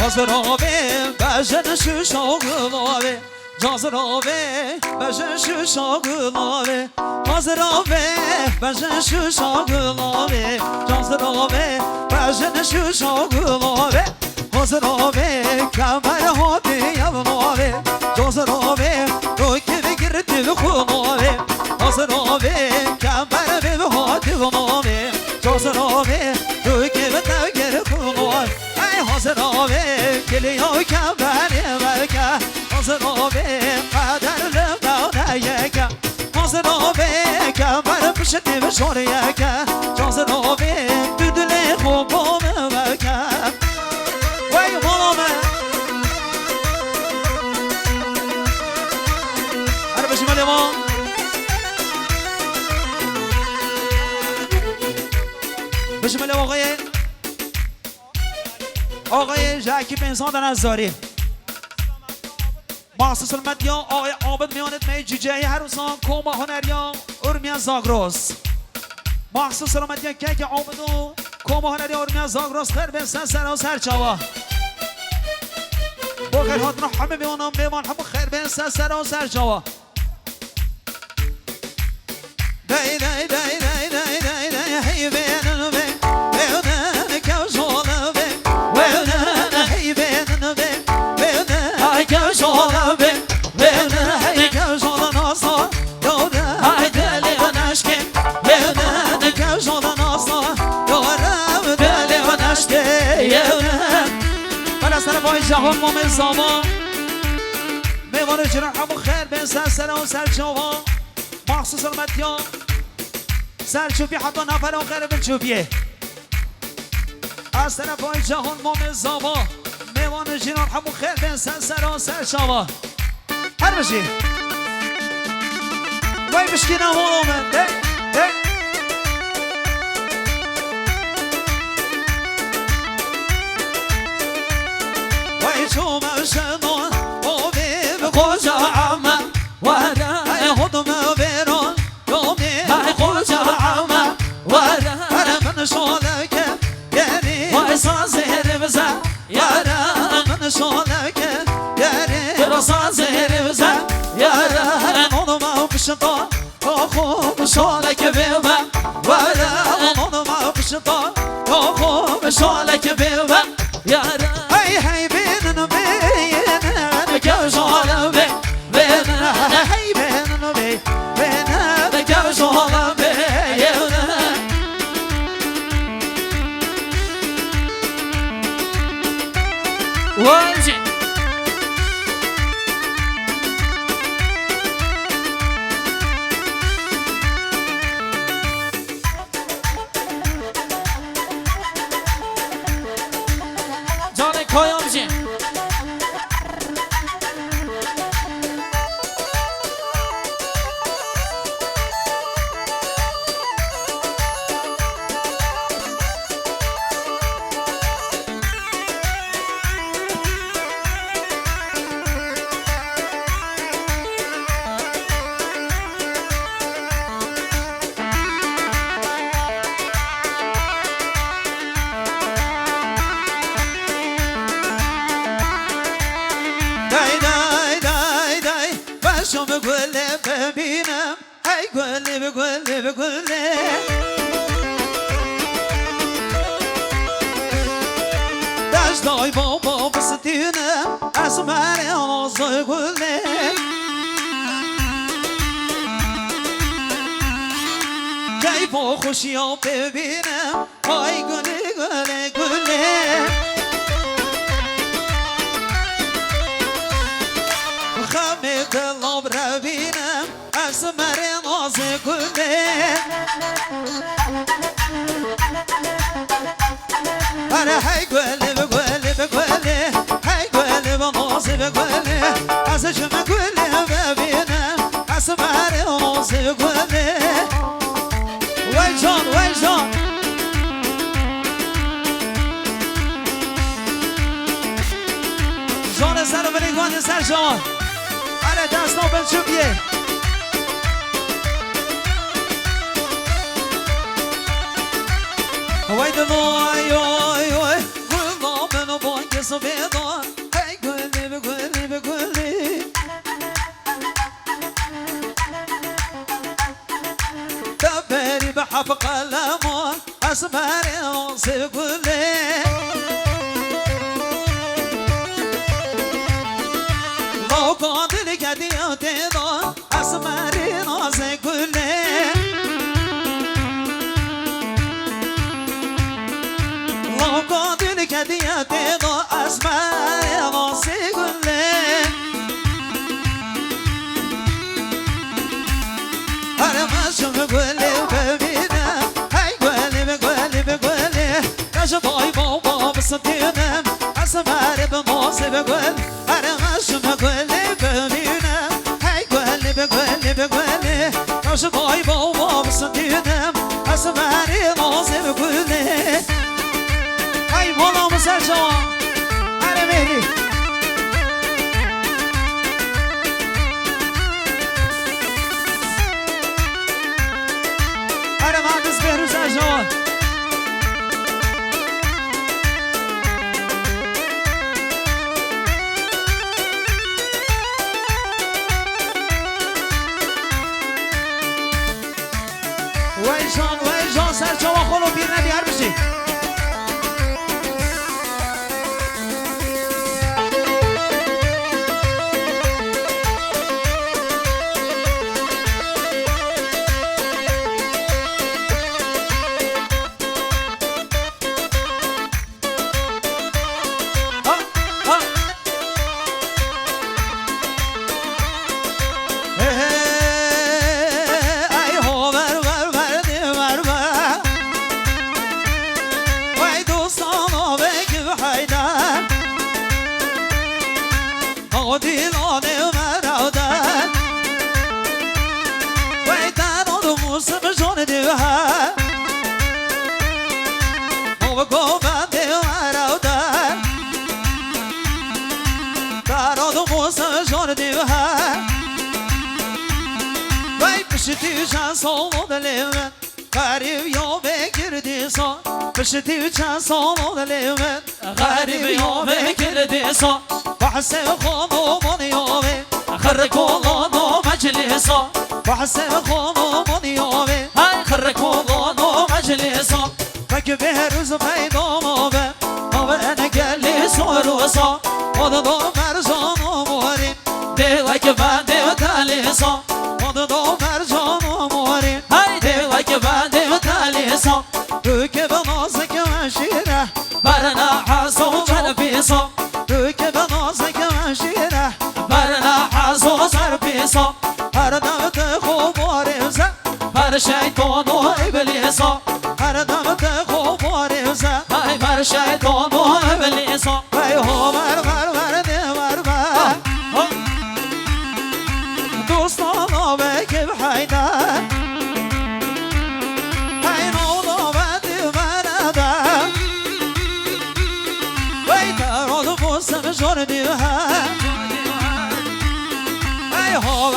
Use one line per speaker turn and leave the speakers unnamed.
Hazırave bejen şu şogulave Hazırave bejen şu şogulave Hazırave bejen şu şogulave Hazırave bejen şu şogulave Hazırave kamer hadi yavnave Hazırave doyke girdi khulave Hazırave kamer be hadi yavnave Hazırave doyke tavger khulave Hazırave geliyor kabari verka Hazırave kaderle davnayaka Hazırave kamer pişti ve şoriyaka Hazırave düdüle khubome verka Vay malame Hadi başım alema başım alema ağaye آقای جاکی پنسان نزاری محسوس المدیان آقای عابد میانت می جوجه هروسان کوما هنریان ارمیان زاگروس محسوس المدیان که عابد و کوما هنریان ارمیان زاگروس خیر بسن سر و سر چوا با خیر هاتنا همه میانم بیمان همه خیر بسن سر و سر چوا دی دی دی دی دی دی دی هی بینن بین بینن کجاله بین جهان مام زمان میوان جرح همو خیر بین سر و سر جوان مخصوص المدیان سر چوبی حتی نفر آخر بین چوبیه از طرف های جهان مام زمان میوان جرح همو خیر بین سر و سر جوان هر بشی وای بشکی نمون آمد شو مشنون وبيب خوجة عمى وانا هضم بيرون يومي هاي خوجة عمى وانا من شولك ياري وصازير بزا يارا من شولك ياري وصازير بزا يارا نظم بشطا اخو شولك بيبا وانا نظم بشطا اخو شولك بيبا يارا هاي هاي ببینم ای گله به گله به گله دشتای بابا بستینم از من آزای گله کیف و خوشی ها ببینم ای گله گله گله خمه دلاب رو بینم از مریم آز گله اره های گله به گله به گله های گله به آز به گله از جمع گله ببینم از مریم آز گله وای جان وای جان جان سر و بریگان سر جان دست نوبل چوبیه وای دلوی وای وای گل نامنو بانگ ناز بیدا ای گلی به گلی به گلی دبری به حب قلمون اسمر ناز گلی لو قادل کدیو دیدا اسمر ناز گلی قادر كديا تضا اسماء راسي كله انا ما شوف قولي ببينا هاي قولي بقولي بقولي كاش باي بابا بسطينا اسماء بناصي بقول انا ما شوف قولي ببينا هاي قولي بقولي بقولي كاش باي بابا بسطينا اسماء ناصي بقولي Ay mola musacho, ale meri. Ale mates beru sacho. Vay John, serçe vakolo birine diyar bir şey. بشتي وچان صوم دلمن غريب يوم كردي صو وحسن خونو من يوم خركولو مجلسو وحسن خونو من يوم هاي خركولو مجلسو فكبهرز بينو به وانا قال سوروسو ودو مرجانو موري ديلك بعد تاليسو ودو مرجانو موري هاي ديلك بعد تاليسو ركب نازك وشيره برنا حاسو زربيسو ركب نازك وشيره برنا حاسو زربيسو هر دمت خوب ورزه هر شیطان و ابلیسو هر دمت خوب ورزه های بر شیطان و ابلیسو های هو ور دیوار دوستان بکب حیدر جور دیوها ای هو